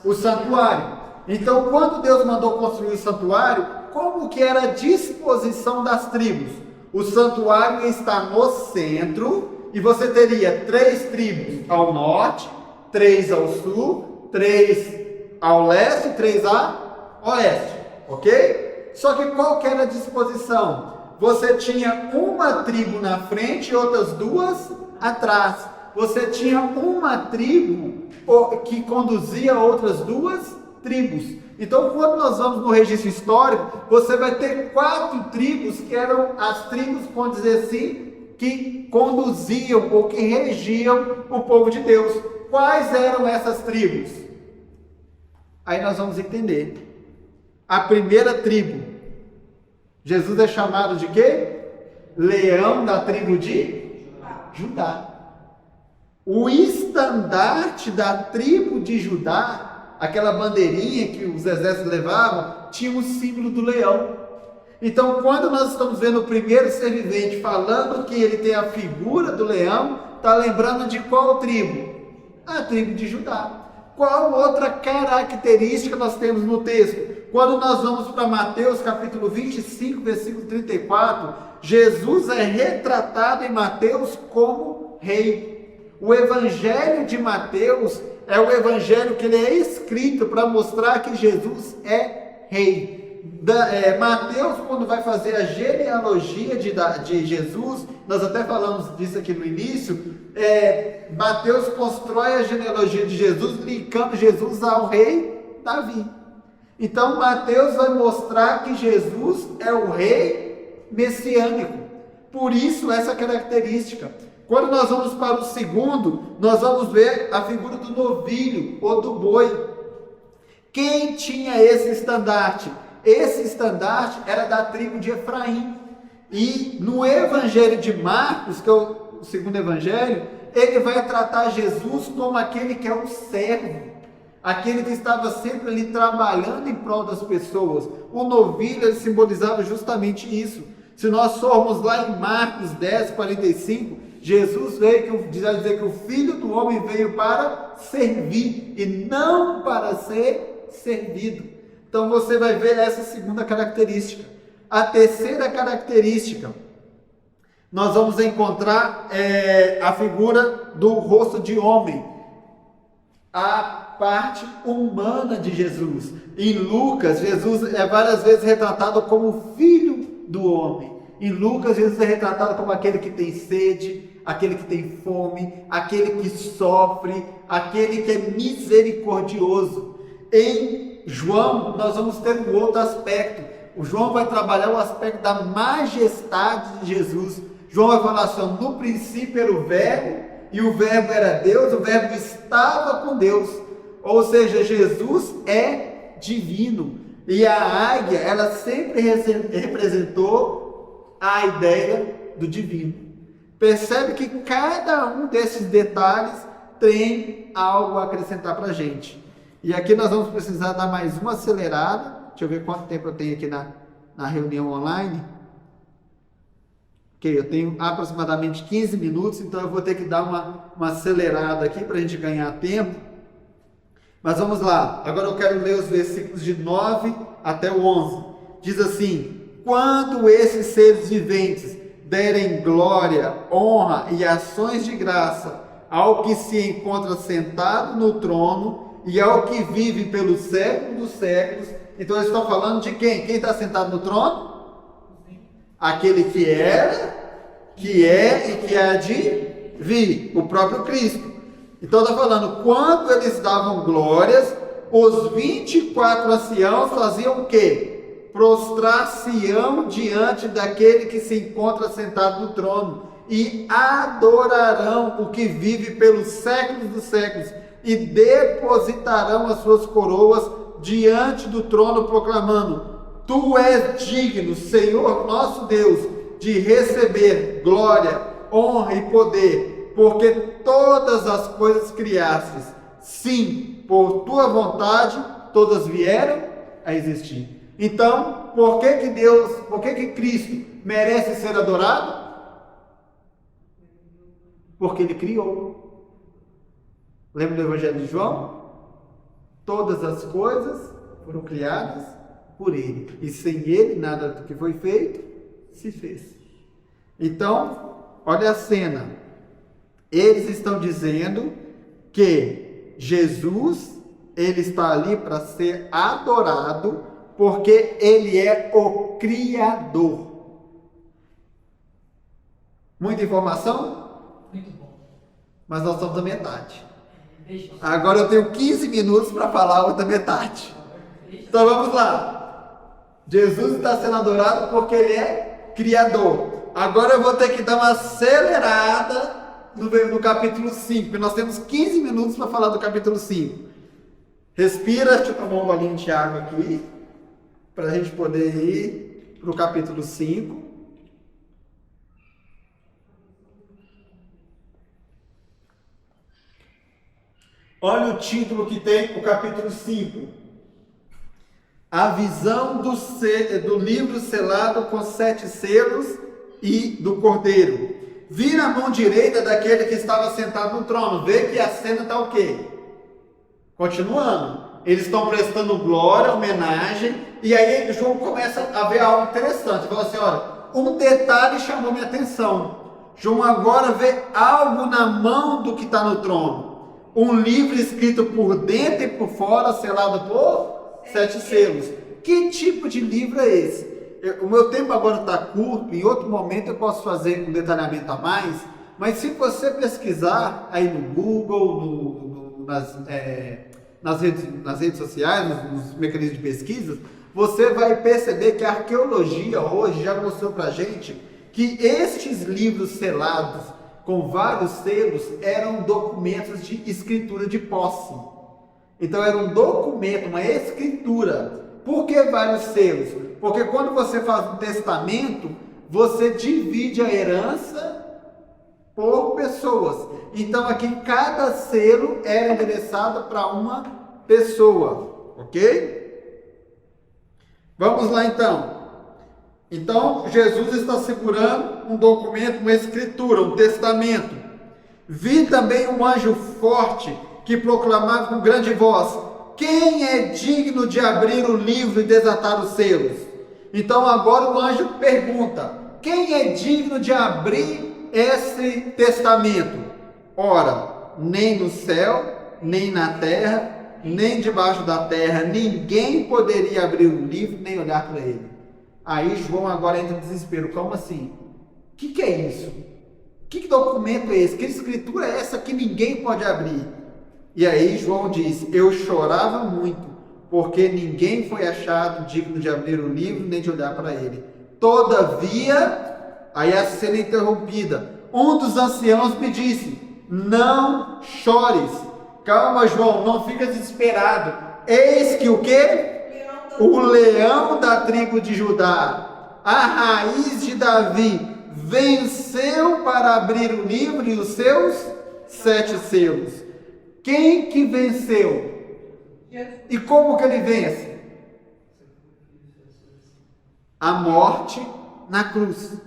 [SPEAKER 1] O santuário. Então, quando Deus mandou construir o santuário, como que era a disposição das tribos? O santuário está no centro e você teria 3 tribos ao norte, 3 ao sul, 3 ao leste e 3 a oeste, ok? Só que qual que era a disposição? Você tinha uma tribo na frente e outras 2 atrás. Você tinha uma tribo que conduzia outras 2 tribos. Então, quando nós vamos no registro histórico, você vai ter 4 tribos que eram as tribos, vamos dizer assim, que conduziam ou que regiam o povo de Deus. Quais eram essas tribos? Aí nós vamos entender. A primeira tribo, Jesus é chamado de quê? Leão da tribo de Judá. O estandarte da tribo de Judá, aquela bandeirinha que os exércitos levavam, tinha o símbolo do leão. Então, quando nós estamos vendo o primeiro ser vivente falando que ele tem a figura do leão, está lembrando de qual tribo? A tribo de Judá. Qual outra característica nós temos no texto? Quando nós vamos para Mateus capítulo 25, versículo 34, Jesus é retratado em Mateus como rei. O evangelho de Mateus é o evangelho que ele é escrito para mostrar que Jesus é rei. Mateus, quando vai fazer a genealogia de Jesus, nós até falamos disso aqui no início, Mateus constrói a genealogia de Jesus, linkando Jesus ao rei Davi. Então Mateus vai mostrar que Jesus é o rei messiânico. Por isso essa característica. Quando nós vamos para o segundo, nós vamos ver a figura do novilho ou do boi. Quem tinha esse estandarte? Esse estandarte era da tribo de Efraim. E no evangelho de Marcos, que é o segundo evangelho, ele vai tratar Jesus como aquele que é um servo. Aquele que estava sempre ali trabalhando em prol das pessoas. O novilho ele simbolizava justamente isso. Se nós formos lá em Marcos 10, 45, Jesus veio dizer que o Filho do Homem veio para servir e não para ser servido. Então você vai ver essa segunda característica. A terceira característica, nós vamos encontrar a figura do rosto de homem. A parte humana de Jesus. Em Lucas, Jesus é várias vezes retratado como filho do homem. Em Lucas, Jesus é retratado como aquele que tem sede, aquele que tem fome, aquele que sofre, aquele que é misericordioso. Em João, nós vamos ter um outro aspecto. O João vai trabalhar o aspecto da majestade de Jesus. João vai falar assim: no princípio era o verbo, e o verbo era Deus, o verbo estava com Deus. Ou seja, Jesus é divino. E a águia, ela sempre representou a ideia do divino. Percebe que cada um desses detalhes tem algo a acrescentar para a gente. E aqui nós vamos precisar dar mais uma acelerada. Deixa eu ver quanto tempo eu tenho aqui na reunião online. Ok, eu tenho aproximadamente 15 minutos, então eu vou ter que dar uma acelerada aqui para a gente ganhar tempo. Mas vamos lá, agora eu quero ler os versículos de 9 até o 11. Diz assim: quando esses seres viventes derem glória, honra e ações de graça ao que se encontra sentado no trono e ao que vive pelos séculos dos séculos. Então eles estão falando de quem? Quem está sentado no trono? Aquele que era, que é e que há de vir, o próprio Cristo. Então está falando, quando eles davam glórias, os 24 anciãos faziam o quê? Prostrar-se-ão diante daquele que se encontra sentado no trono e adorarão o que vive pelos séculos dos séculos e depositarão as suas coroas diante do trono, proclamando: Tu és digno, Senhor nosso Deus, de receber glória, honra e poder, porque todas as coisas criastes, sim, por tua vontade, todas vieram a existir. Então, por que Cristo merece ser adorado? Porque Ele criou. Lembra do Evangelho de João? Todas as coisas foram criadas por Ele, e sem Ele nada do que foi feito se fez. Então, olha a cena. Eles estão dizendo que Jesus, Ele está ali para ser adorado, porque Ele é o Criador. Muita informação?
[SPEAKER 3] Muito bom.
[SPEAKER 1] Mas nós estamos na metade.
[SPEAKER 3] Deixa.
[SPEAKER 1] Agora eu tenho 15 minutos para falar a outra metade. Então vamos lá. Jesus está sendo adorado porque Ele é Criador. Agora eu vou ter que dar uma acelerada no capítulo 5, porque nós temos 15 minutos para falar do capítulo 5. Respira, deixa eu tomar um bolinho de água aqui, para a gente poder ir para o capítulo 5. Olha o título que tem o capítulo 5. A visão do livro selado com 7 selos e do Cordeiro. Vira a mão direita daquele que estava sentado no trono. Vê que a cena está o quê? Continuando. Eles estão prestando glória, homenagem. E aí João começa a ver algo interessante. Fala assim, olha, um detalhe chamou minha atenção. João agora vê algo na mão do que está no trono. Um livro escrito por dentro e por fora, selado por 7 selos. Que tipo de livro é esse? O meu tempo agora está curto, em outro momento eu posso fazer um detalhamento a mais, mas se você pesquisar aí no Google, nas redes sociais, nos mecanismos de pesquisa, você vai perceber que a arqueologia hoje já mostrou para a gente que estes livros selados com vários selos eram documentos de escritura de posse. Então era um documento, uma escritura. Por que vários selos? Porque quando você faz um testamento, você divide a herança por pessoas. Então aqui cada selo era endereçado para uma pessoa, ok? Vamos lá então. Então Jesus está segurando um documento, uma escritura, um testamento. Vi também um anjo forte que proclamava com grande voz: quem é digno de abrir o livro e desatar os selos? Então agora o anjo pergunta: quem é digno de abrir esse testamento? Ora, nem no céu, nem na terra, nem debaixo da terra, ninguém poderia abrir o livro nem olhar para ele. Aí João agora entra em desespero. Como assim? O que é isso? Que documento é esse? Que escritura é essa que ninguém pode abrir? E aí João diz: eu chorava muito, porque ninguém foi achado digno de abrir o livro nem de olhar para ele. Todavia, aí a cena é interrompida. Um dos anciãos me disse: não chores. Calma, João, não fica desesperado. Eis que o quê? O leão da tribo de Judá, a raiz de Davi, venceu para abrir o livro e os seus 7 selos. Quem que venceu? E como que ele vence? A morte na cruz.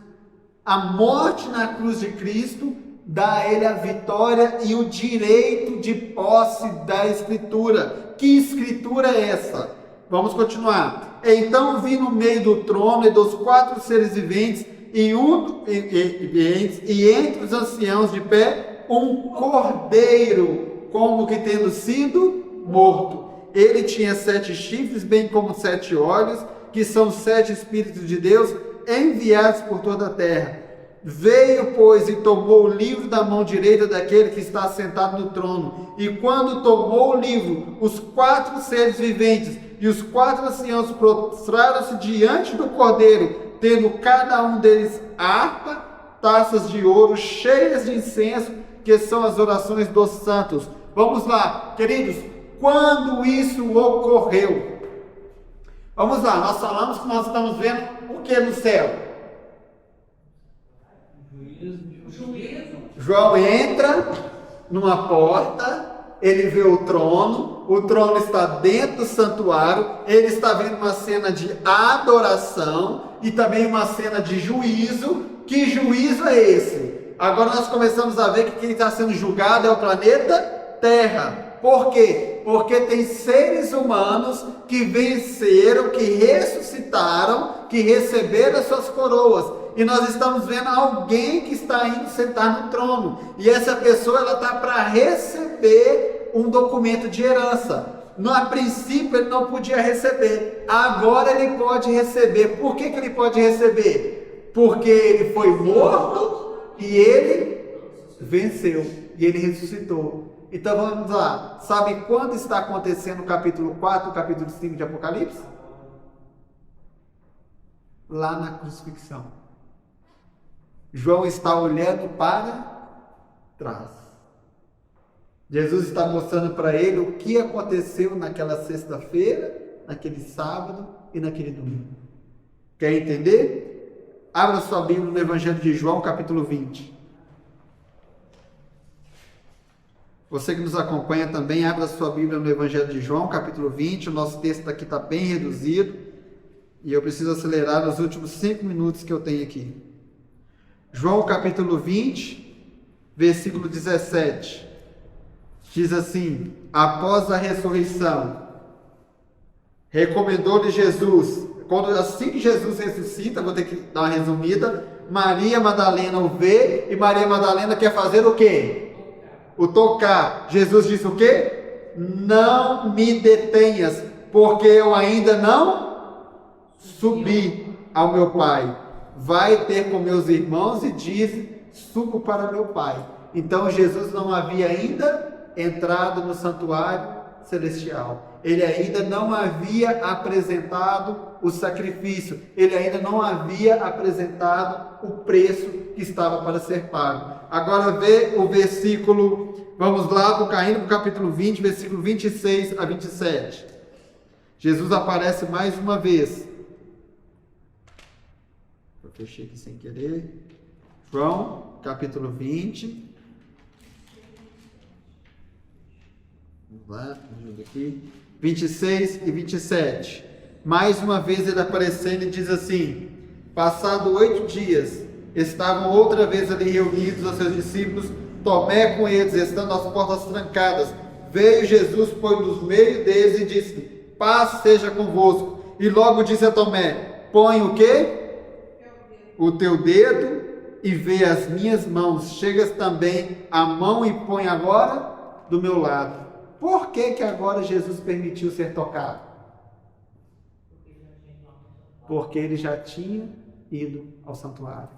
[SPEAKER 1] A morte na cruz de Cristo dá a ele a vitória e o direito de posse da Escritura, Que escritura é essa? Vamos continuar. Então vi no meio do trono e dos 4 seres viventes e entre os anciãos de pé um cordeiro, como que tendo sido morto. Ele tinha 7 chifres, bem como 7 olhos, que são 7 Espíritos de Deus enviados por toda a terra. Veio, pois, e tomou o livro da mão direita daquele que está sentado no trono. E quando tomou o livro, os 4 seres viventes e os 4 anciãos prostraram-se diante do cordeiro, tendo cada um deles harpa, taças de ouro cheias de incenso, que são as orações dos santos. Vamos lá, queridos, quando isso ocorreu? Vamos lá, nós falamos que nós estamos vendo o que no céu?
[SPEAKER 3] Juízo.
[SPEAKER 1] João entra numa porta, ele vê o trono está dentro do santuário, ele está vendo uma cena de adoração e também uma cena de juízo. Que juízo é esse? Agora nós começamos a ver que quem está sendo julgado é o planeta Terra. Por quê? Porque tem seres humanos que venceram, que ressuscitaram, que receberam as suas coroas. E nós estamos vendo alguém que está indo sentar no trono. E essa pessoa ela está para receber um documento de herança. A princípio ele não podia receber. Agora ele pode receber. Por que ele pode receber? Porque ele foi morto e ele venceu. E ele ressuscitou. Então vamos lá. Sabe quando está acontecendo o capítulo 4, o capítulo 5 de Apocalipse? Lá na crucifixão. João está olhando para trás. Jesus está mostrando para ele o que aconteceu naquela sexta-feira, naquele sábado e naquele domingo. Quer entender? Abra sua Bíblia no Evangelho de João, capítulo 20. Você que nos acompanha também, abra sua Bíblia no Evangelho de João, capítulo 20. O nosso texto aqui está bem reduzido e eu preciso acelerar nos últimos 5 minutos que eu tenho aqui. João capítulo 20, versículo 17, diz assim: após a ressurreição, recomendou-lhe Jesus, assim que Jesus ressuscita, vou ter que dar uma resumida, Maria Madalena o vê, e Maria Madalena quer fazer o quê? O tocar. Jesus disse o quê? Não me detenhas, porque eu ainda não subi ao meu Pai. Vai ter com meus irmãos e diz: subo para meu Pai. Então Jesus não havia ainda entrado no santuário celestial. Ele ainda não havia apresentado o sacrifício. Ele ainda não havia apresentado o preço que estava para ser pago. Agora vê o versículo, vamos lá, caindo para o capítulo 20, versículo 26 a 27. Jesus aparece mais uma vez. Eu fechei aqui sem querer. João, capítulo 20. Vamos lá, ajuda aqui. 26 e 27. Mais uma vez ele aparecendo e diz assim: passado 8 dias, estavam outra vez ali reunidos os seus discípulos, Tomé com eles, estando as portas trancadas. Veio Jesus, pôs no meio deles e disse: paz seja convosco. E logo disse a Tomé: põe o quê? O teu dedo e vê as minhas mãos. Chegas também a mão e põe agora do meu lado. Por que agora Jesus permitiu ser tocado? Porque ele já tinha ido ao santuário.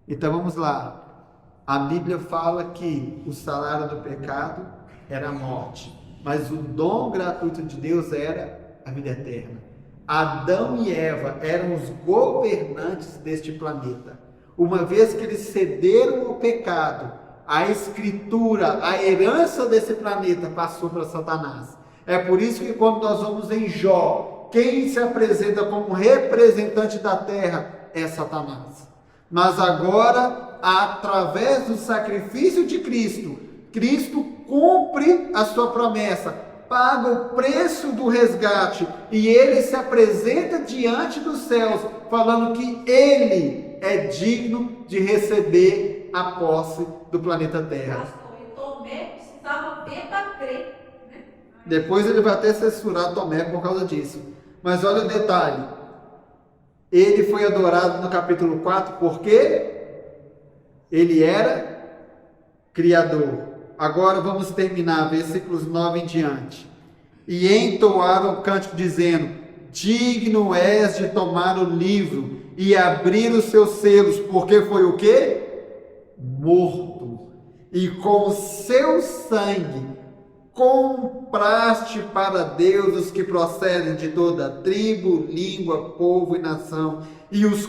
[SPEAKER 1] Então vamos lá. A Bíblia fala que o salário do pecado era a morte, mas o dom gratuito de Deus era a vida eterna. Adão e Eva eram os governantes deste planeta. Uma vez que eles cederam ao pecado, a escritura, a herança desse planeta passou para Satanás. É por isso que quando nós vamos em Jó, quem se apresenta como representante da terra é Satanás. Mas agora, através do sacrifício de Cristo, Cristo cumpre a sua promessa, paga o preço do resgate e ele se apresenta diante dos céus, falando que ele é digno de receber a posse do planeta Terra.
[SPEAKER 2] Pastor, e Tomé precisava ver para crer, né?
[SPEAKER 1] Depois ele vai até censurar Tomé por causa disso. Mas olha o detalhe. Ele foi adorado no capítulo 4 porque ele era criador. Agora vamos terminar, versículos 9 em diante. E entoaram o cântico dizendo: digno és de tomar o livro e abrir os seus selos, porque foi o quê? Morto. E com o seu sangue compraste para Deus os que procedem de toda tribo, língua, povo e nação, e os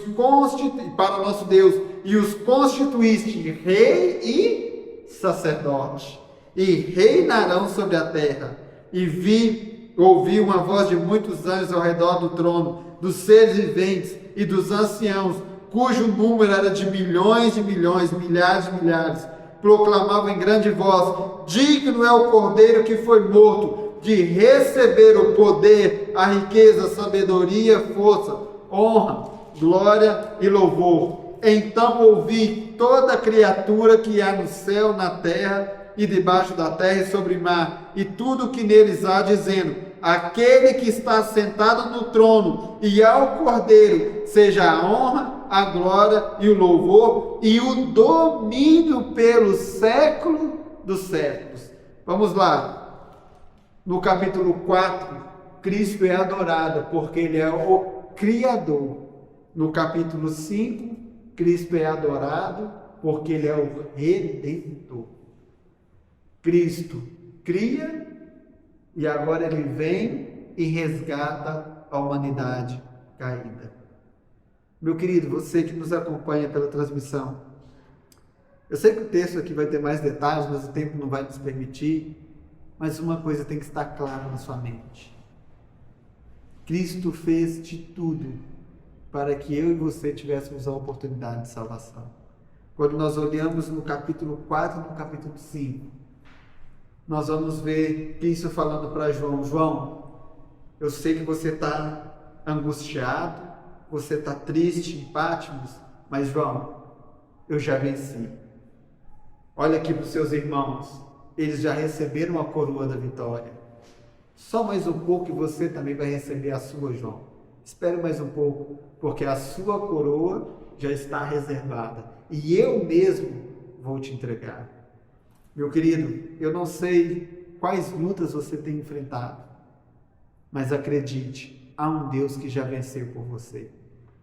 [SPEAKER 1] para o nosso Deus, e os constituíste rei e sacerdote, e reinarão sobre a terra. E ouvi uma voz de muitos anjos ao redor do trono, dos seres viventes e dos anciãos, cujo número era de milhões, milhares de milhares, proclamavam em grande voz: digno é o Cordeiro que foi morto de receber o poder, a riqueza, a sabedoria, força, honra, glória e louvor. Então ouvi toda criatura que há no céu, na terra e debaixo da terra e sobre o mar, e tudo que neles há, dizendo: aquele que está sentado no trono e ao Cordeiro seja a honra, a glória e o louvor e o domínio pelo século dos séculos. Vamos lá. No capítulo 4, Cristo é adorado porque ele é o Criador. No capítulo 5, Cristo é adorado porque ele é o Redentor. Cristo cria e agora ele vem e resgata a humanidade caída. Meu querido, você que nos acompanha pela transmissão, eu sei que o texto aqui vai ter mais detalhes, mas o tempo não vai nos permitir, mas uma coisa tem que estar clara na sua mente. Cristo fez de tudo para que eu e você tivéssemos a oportunidade de salvação. Quando nós olhamos no capítulo 4 e no capítulo 5, nós vamos ver Cristo falando para João: João, eu sei que você está angustiado, você está triste em Patmos, mas João, eu já venci. Olha aqui para os seus irmãos, eles já receberam a coroa da vitória. Só mais um pouco e você também vai receber a sua, João. Espere mais um pouco, porque a sua coroa já está reservada e eu mesmo vou te entregar. Meu querido, eu não sei quais lutas você tem enfrentado, mas acredite, há um Deus que já venceu por você.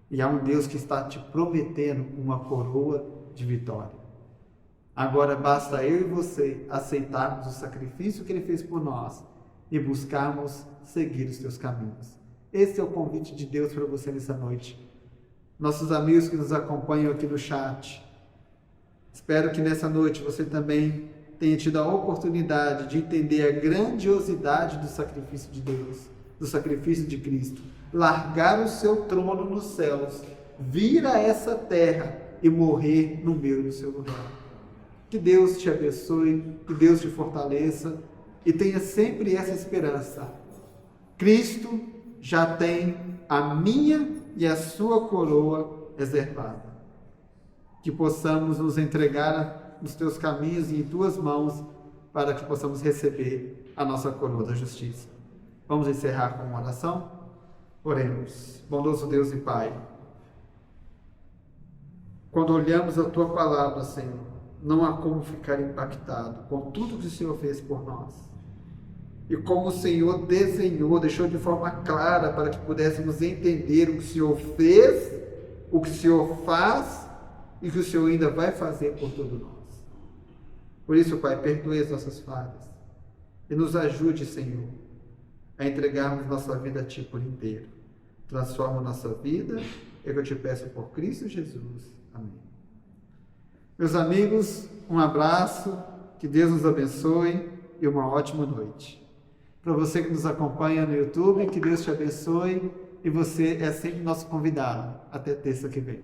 [SPEAKER 1] E há um Deus que está te prometendo uma coroa de vitória. Agora basta eu e você aceitarmos o sacrifício que Ele fez por nós e buscarmos seguir os teus caminhos. Esse é o convite de Deus para você nessa noite. Nossos amigos que nos acompanham aqui no chat, espero que nessa noite você também tenha tido a oportunidade de entender a grandiosidade do sacrifício de Deus, do sacrifício de Cristo. Largar o seu trono nos céus, vir a essa terra e morrer no meu e no seu lugar. Que Deus te abençoe, que Deus te fortaleça e tenha sempre essa esperança. Cristo já tem a minha e a sua coroa reservada. Que possamos nos entregar nos teus caminhos e em tuas mãos para que possamos receber a nossa coroa da justiça. Vamos encerrar com uma oração? Oremos. Bondoso Deus e Pai, quando olhamos a Tua palavra, Senhor, não há como ficar impactado com tudo que o Senhor fez por nós. E como o Senhor desenhou, deixou de forma clara para que pudéssemos entender o que o Senhor fez, o que o Senhor faz e o que o Senhor ainda vai fazer por todos nós. Por isso, Pai, perdoe as nossas falhas e nos ajude, Senhor, a entregarmos nossa vida a Ti por inteiro. Transforma nossa vida, é que eu te peço por Cristo Jesus. Amém. Meus amigos, um abraço, que Deus nos abençoe e uma ótima noite. Para você que nos acompanha no YouTube, que Deus te abençoe e você é sempre nosso convidado. Até terça que vem.